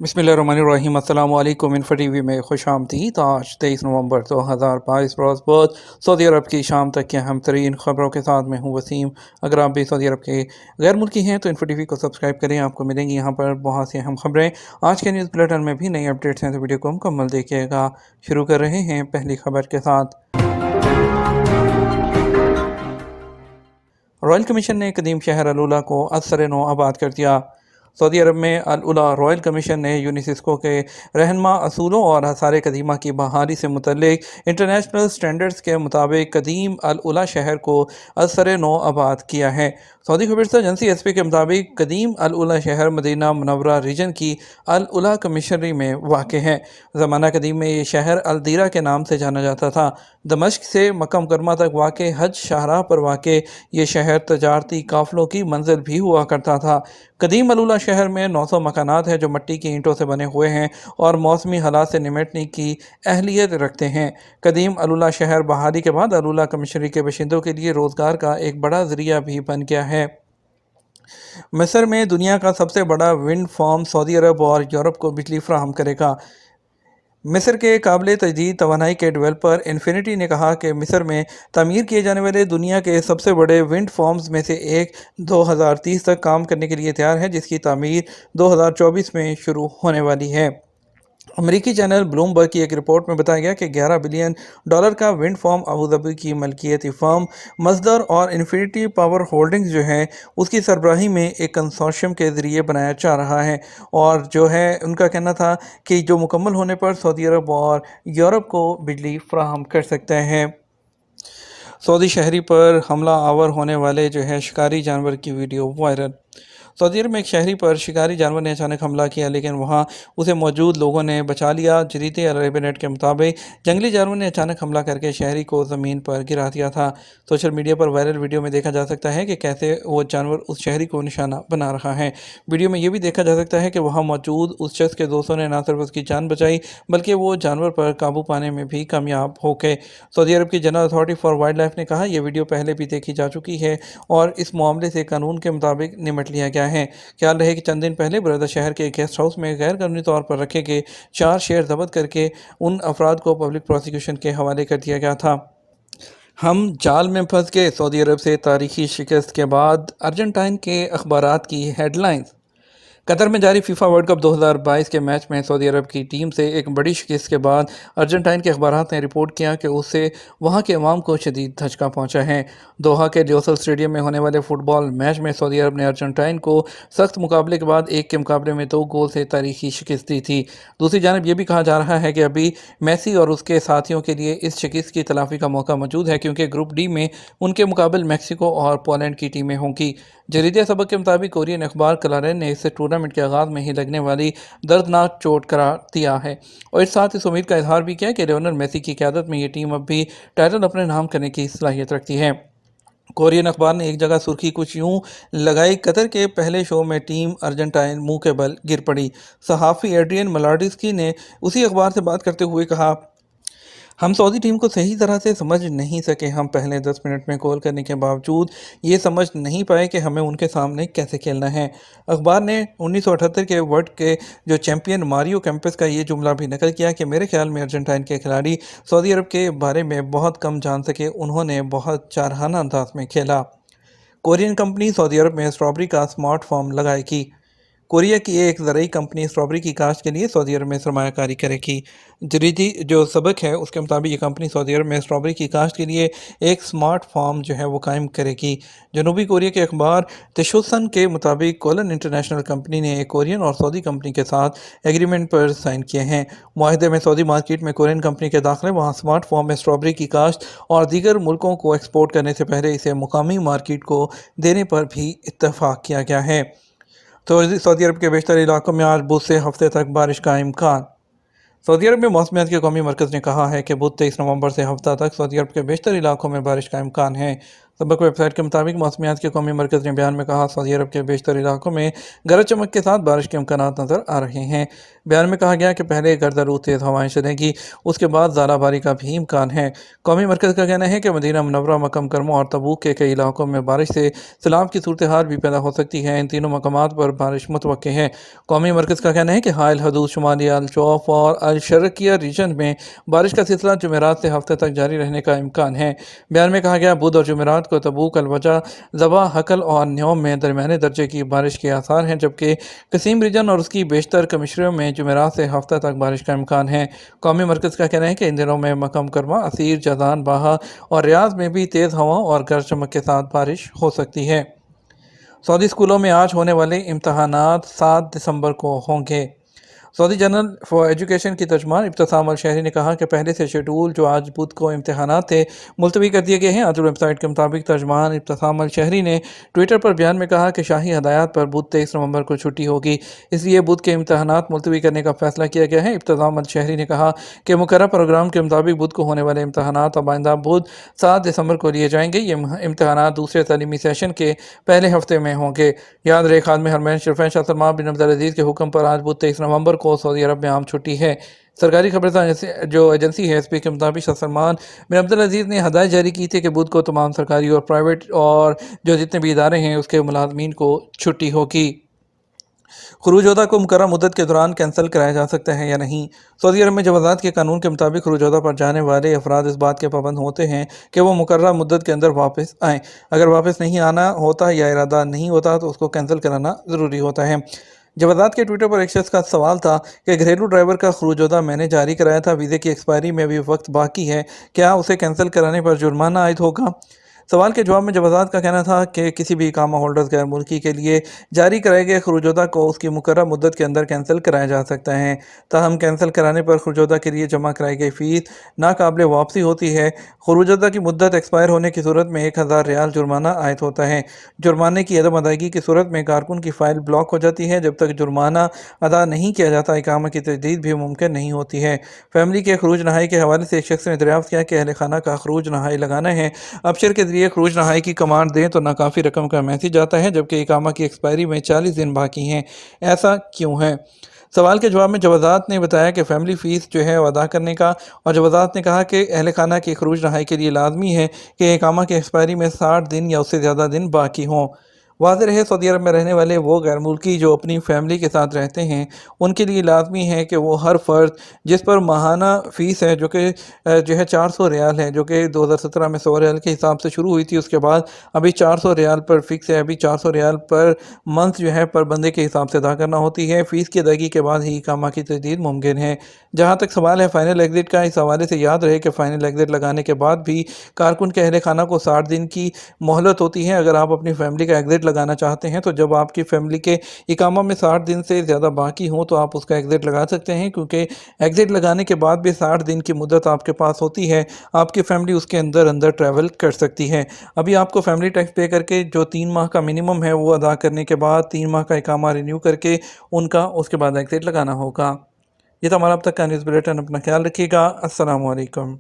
बिस्मिल्लाहिर्रहमानिर्रहीम। अस्सलाम वालेकुम। इन्फो टीवी में खुश आमदीद। आज 23 नवंबर 2022 रोज़ बहुत सऊदी अरब की शाम तक की अहम तरीन खबरों के साथ मैं हूँ वसीम। अगर आप भी सऊदी अरब के गैर मुल्की हैं तो इन्फो टीवी को सब्सक्राइब करें, आपको मिलेंगी यहाँ पर बहुत सी अहम खबरें। आज के न्यूज़ बुलेटिन में भी नई अपडेट्स हैं तो वीडियो को मुकम्मल देखिएगा। शुरू कर रहे हैं पहली खबर के साथ। रॉयल कमीशन ने कदीम शहर अल उला को असर नो आबाद कर दिया। सऊदी अरब में अल उला रॉयल कमीशन ने यूनेस्को के रहनमा असूलों और आसार कदीमा की बहाली से मुतल्लिक इंटरनेशनल स्टैंडर्ड्स के मुताबिक कदीम अल उला शहर को असर नो आबाद किया है। सऊदी खबरसा एजेंसी एसपी के मुताबिक कदीम अल उला शहर मदीना मुनव्वरा रीजन की अल उला कमिशनरी में वाक़ है। ज़माना कदीम में ये शहर अल दीरा के नाम से जाना जाता था। दमश्क से मक्का मुकर्रमा तक वाक़ हज शाहराह पर वाक़ ये शहर तजारती काफ़िलों की मंजिल भी हुआ करता था। कदीम अल उला शहर में 900 मकानात हैं जो मिट्टी की ईंटों से बने हुए हैं और मौसमी हालात से निमटने की अहलियत रखते हैं। कदीम अल उला शहर बहाली के बाद अल उला कमिशनरी के बशिंदों के लिए रोज़गार का एक बड़ा ज़रिया भी बन गया है। मिस्र में दुनिया का सबसे बड़ा विंड फार्म सऊदी अरब और यूरोप को बिजली फराहम करेगा। मिस्र के काबिल तजदीद तवानाई के डेवलपर इन्फिनिटी ने कहा कि मिस्र में तामीर किए जाने वाले दुनिया के सबसे बड़े विंड फार्म्स में से एक 2030 तक काम करने के लिए तैयार है, जिसकी तामीर 2024 में शुरू होने वाली है। अमेरिकी चैनल ब्लूमबर्ग की एक रिपोर्ट में बताया गया कि $11 बिलियन का विंड फार्म अबू धाबी की मलकियती फर्म मजदर और इन्फिनिटी पावर होल्डिंग्स जो है उसकी सरबराही में एक कंसोर्शियम के ज़रिए बनाया जा रहा है। और जो है उनका कहना था कि जो मुकम्मल होने पर सऊदी अरब और यूरोप को बिजली फराहम कर सकते हैं। सऊदी शहरी पर हमला आवर होने वाले जो है शिकारी जानवर की वीडियो वायरल। सऊदी अरब में एक शहरी पर शिकारी जानवर ने अचानक हमला किया, लेकिन वहां उसे मौजूद लोगों ने बचा लिया। जरीद अरब नेट के मुताबिक जंगली जानवर ने अचानक हमला करके शहरी को ज़मीन पर गिरा दिया था। सोशल मीडिया पर वायरल वीडियो में देखा जा सकता है कि कैसे वो जानवर उस शहरी को निशाना बना रहा है। वीडियो में यह भी देखा जा सकता है कि वहाँ मौजूद उस शख्स के दोस्तों ने न सिर्फ उसकी जान बचाई बल्कि वो जानवर पर काबू पाने में भी कामयाब हो गए। सऊदी अरब की general authority for wild life ने कहा, यह वीडियो पहले भी देखी जा चुकी है और इस मामले से कानून के मुताबिक निमट लिया गया है। ख्याल रहे कि चंद दिन पहले बरदा शहर के गेस्ट हाउस में गैर कानूनी तौर पर रखे गए 4 शेयर जब्त करके उन अफराद को पब्लिक प्रोसिक्यूशन के हवाले कर दिया गया था। हम जाल में फंस गए। सऊदी अरब से तारीखी शिकस्त के बाद अर्जेंटाइन के अखबारात की हेडलाइंस। कतर में जारी फीफा वर्ल्ड कप 2022 के मैच में सऊदी अरब की टीम से एक बड़ी शिकस्त के बाद अर्जेंटाइन के अखबारात ने रिपोर्ट किया कि उससे वहां के अवाम को शदीद धचका पहुंचा है। दोहा के ड्योसल स्टेडियम में होने वाले फुटबॉल मैच में सऊदी अरब ने अर्जेंटाइन को सख्त मुकाबले के बाद एक के मुकाबले में 2 गोल से तारीखी शिकस्त दी थी। दूसरी जानब यह भी कहा जा रहा है कि अभी मेसी और उसके साथियों के लिए इस शिकस्त की तलाफी का मौका मौजूद है, क्योंकि ग्रुप डी में उनके मुकाबले मैक्सिको और पोलैंड की टीमें होंगी। जरीदे सबक के मुताबिक कोरियन अखबार क्लारेन ने इसे टूर्नामेंट के आगाज़ में ही लगने वाली दर्दनाक चोट करार दिया है और इस साथ इस उम्मीद का इजहार भी किया कि लियोनेल मेसी की क़यादत में ये टीम अब भी टाइटल अपने नाम करने की सलाहियत रखती है। कोरियन अखबार ने एक जगह सुर्खी कुछ यूं लगाई, कतर के पहले शो में टीम अर्जेंटाइन मुंह के बल गिर पड़ी। सहाफ़ी एड्रियन मलार्डिस्की ने उसी अखबार से बात करते हुए कहा, हम सऊदी टीम को सही तरह से समझ नहीं सके। हम पहले 10 मिनट में गोल करने के बावजूद ये समझ नहीं पाए कि हमें उनके सामने कैसे खेलना है। अखबार ने 1978 के वर्ल्ड के जो चैंपियन मारियो कैम्पस का ये जुमला भी नकल किया कि मेरे ख्याल में अर्जेंटाइन के खिलाड़ी सऊदी अरब के बारे में बहुत कम जान सके, उन्होंने बहुत चारहाना अंदाज में खेला। कोरियन कंपनी सऊदी अरब में स्ट्रॉबेरी का स्मार्ट फार्म लगाएगी। कोरिया की एक ज़रूरी कंपनी स्ट्रॉबेरी की काश्त के लिए सऊदी अरब में सरमायाकारी करेगी। जरीदी जो सबक है उसके मुताबिक ये कंपनी सऊदी अरब में स्ट्रॉबेरी की काश्त के लिए एक स्मार्ट फार्म जो है वो कायम करेगी। जनूबी कोरिया के अखबार तशुसन के मुताबिक कोलन इंटरनेशनल कंपनी ने एक कोरियन और सऊदी कंपनी के साथ एग्रीमेंट पर साइन किए हैं। माहदे में सऊदी मार्केट में कोरियन कंपनी के दाखिले, वहाँ स्मार्ट फार्म में स्ट्रॉबेरी की काश्त और दीगर मुल्कों को एक्सपोर्ट करने से पहले इसे मुकामी मार्केट को देने पर भी इत्तफाक किया गया है। तो सऊदी अरब के बेशतर इलाकों में आज बुध से हफ्ते तक बारिश का इम्कान। सऊदी अरब में मौसमियात के कौमी मरकज़ ने कहा है कि बुध 23 नवंबर से हफ्ता तक सऊदी अरब के बेशतर इलाकों में बारिश का इम्कान है। सबक वेबसाइट के मुताबिक मौसमियात के कौमी मरकज़ ने बयान में कहा, सऊदी अरब के बेशतर इलाकों में गरज चमक के साथ बारिश के इम्कानात नज़र आ रहे हैं। बयान में कहा गया कि पहले गर्दारू तेज़ हवाएं चलेंगी, उसके बाद ज़ालाबारी का भी इम्कान है। कौमी मरकज़ का कहना है कि मदीना मुनव्वरा, मक्का मुकर्रमा और तबूक के कई इलाकों में बारिश से सैलाब की सूरत हाल भी पैदा हो सकती है। इन तीनों मकामात पर बारिश मुतवक्के है। कौमी मरकज़ का कहना है कि हाइल हदूद, शुमाली अल जौफ और अल शर्किया रीजन में बारिश का सिलसिला जुमेरात से हफ्ते तक जारी रहने का इम्कान है। बयान में कहा गया, बुध और जुमेरात को तबूक, अलवजा, ज़बा, हकल और न्योम में दरमियाने दर्जे की बारिश के आसार हैं, जबकि कसीम रीजन और उसकी बेशतर कमिश्नरियों में जुमेरात से हफ्ता तक बारिश का इम्कान है। कौमी मरकज़ का कहना है कि इन दिनों में मक्का मुकर्रमा, असीर, जज़ान, बाहा और रियाज में भी तेज़ हवाओं और गरज चमक के साथ बारिश हो सकती है। सऊदी स्कूलों में आज होने वाले इम्तहानात 7 दिसंबर को होंगे। सऊदी जनरल फॉर एजुकेशन की तर्जमान इब्तिसाम अल शहरी ने कहा कि पहले से शेड्यूल जो आज बुध को इम्तहानात थे मुलतवी कर दिए गए हैं। आज वेबसाइट के मुताबिक तर्जमान इब्तिसाम अल शहरी ने ट्विटर पर बयान में कहा कि शाही हदायत पर बुध 23 नवंबर को छुट्टी होगी, इसलिए बुध के इम्तहानात मुलतवी करने का फैसला किया गया है। इब्तिसाम अल शहरी ने कहा कि मुकर्रर प्रोग्राम के मुताबिक बुध को होने वाले इम्तहानात अब आइंदा बुध 7 दिसंबर को लिए जाएंगे। ये इम्तहानात दूसरे तालीमी सेशन के पहले हफ्ते में होंगे। याद रहे, खादम हरमैन शरीफैन शाह सलमान बिन अब्दुल अजीज़ के हुक्म पर आज बुध 23 नवंबर को सऊदी अरब में आम छुट्टी है। सरकारी खबरसां जो एजेंसी है एसपी के मुताबिक शाह सलमान बिन अब्दुल अजीज़ ने हदायत जारी की थी कि बुध को तमाम सरकारी और प्राइवेट और जो जितने भी इदारे हैं उसके मुलाजमीन को छुट्टी होगी। खुरूजोदा को मुकर्रर मुद्दत के दौरान कैंसिल कराया जा सकता है या नहीं। सऊदी अरब में जवाज़ात के कानून के मुताबिक खुरूजोदा पर जाने वाले अफराद इस बात के पाबंद होते हैं कि वो मुकर्रर मुद्दत के अंदर वापस आएँ। अगर वापस नहीं आना होता या इरादा नहीं होता तो उसको कैंसिल कराना ज़रूरी होता है। जवाज़ात के ट्विटर पर एक शख्स का सवाल था कि घरेलू ड्राइवर का खुरूजोदा मैंने जारी कराया था, वीज़े की एक्सपायरी में भी वक्त बाकी है, क्या उसे कैंसिल कराने पर जुर्माना आयद होगा? सवाल के जवाब में जवाज़ात का कहना था कि किसी भी इकामा होल्डर्स गैर मुल्की के लिए जारी कराए गए खुरूजोदा को उसकी मुकर्रर मुद्दत के अंदर कैंसिल कराया जा सकता है। ताहम कैंसिल कराने पर खुरूजोदा के लिए जमा कराई गई फ़ीस नाकाबिल वापसी होती है। खुरूजोदा की मुद्दत एक्सपायर होने की सूरत में 1000 रियाल जुर्माना आयद होता है। जुर्माने की अदम अदायगी की सूरत में कारकुन की फ़ाइल ब्लॉक हो जाती है। जब तक जुर्माना अदा नहीं किया जाता, इकामा की तजदीद भी मुमकिन नहीं होती है। फैमिली के खरूज नहाई के हवाले से एक शख्स ने दरियाफ्त किया कि अहल खाना का खरूज नहाई लगाना है, अबशर के जरिए खरूज नहाई की कमांड दें तो नाकाफ़ी रकम का मैसेज आता है, जबकि इकामा की एक्सपायरी में 40 दिन बाकी हैं। ऐसा क्यों है? सवाल के जवाब में जवाज़ात ने बताया कि फ़ैमिली फ़ीस जो है वो अदा करने का, और जवाज़ात ने कहा कि अहल खाना की खरूज नहाई के लिए लाजमी है कि इकामा की एक्सपायरी में 60 दिन या उससे ज़्यादा दिन बाकी हों। वाज़ेह रहे, सऊदी अरब में रहने वाले वो गैर मुल्की जो अपनी फैमिली के साथ रहते हैं उनके लिए लाजमी है कि वो हर फ़र्द जिस पर माहाना फ़ीस है जो कि 400 रियाल है, जो कि 2017 में 100 रियाल के हिसाब से शुरू हुई थी, उसके बाद अभी 400 रियाल पर फिक्स है। अभी 400 रियाल पर मंथ जो है पर बंदे के हिसाब से अदा करना होती है। फ़ीस की अदायगी के बाद ही इकामा की तजदीद मुमकिन है। जहाँ तक सवाल है फ़ाइनल एग्ज़िट का, इस हवाले से याद रहे कि फ़ाइनल एग्ज़िट लगाने के बाद भी कारकुन के अहल खाना को 60 दिन की मोहलत होती है। अगर आप अपनी फैमिली का एग्ज़िट लगाना चाहते हैं तो जब आपकी फैमिली के इकामा में 60 दिन से ज़्यादा बाकी हों तो आप उसका एग्ज़िट लगा सकते हैं, क्योंकि एग्ज़िट लगाने के बाद भी 60 दिन की मुद्दत आपके पास होती है। आपकी फैमिली उसके अंदर अंदर ट्रैवल कर सकती है। अभी आपको फैमिली टैक्स पे करके जो 3 माह का मिनिमम है वो अदा करने के बाद 3 माह का इकामा रिन्यू करके उनका उसके बाद एग्ज़िट लगाना होगा। ये तो हमारा अब तक का न्यूज़ बुलेटिन। अपना ख्याल रखिएगा। अस्सलाम वालेकुम।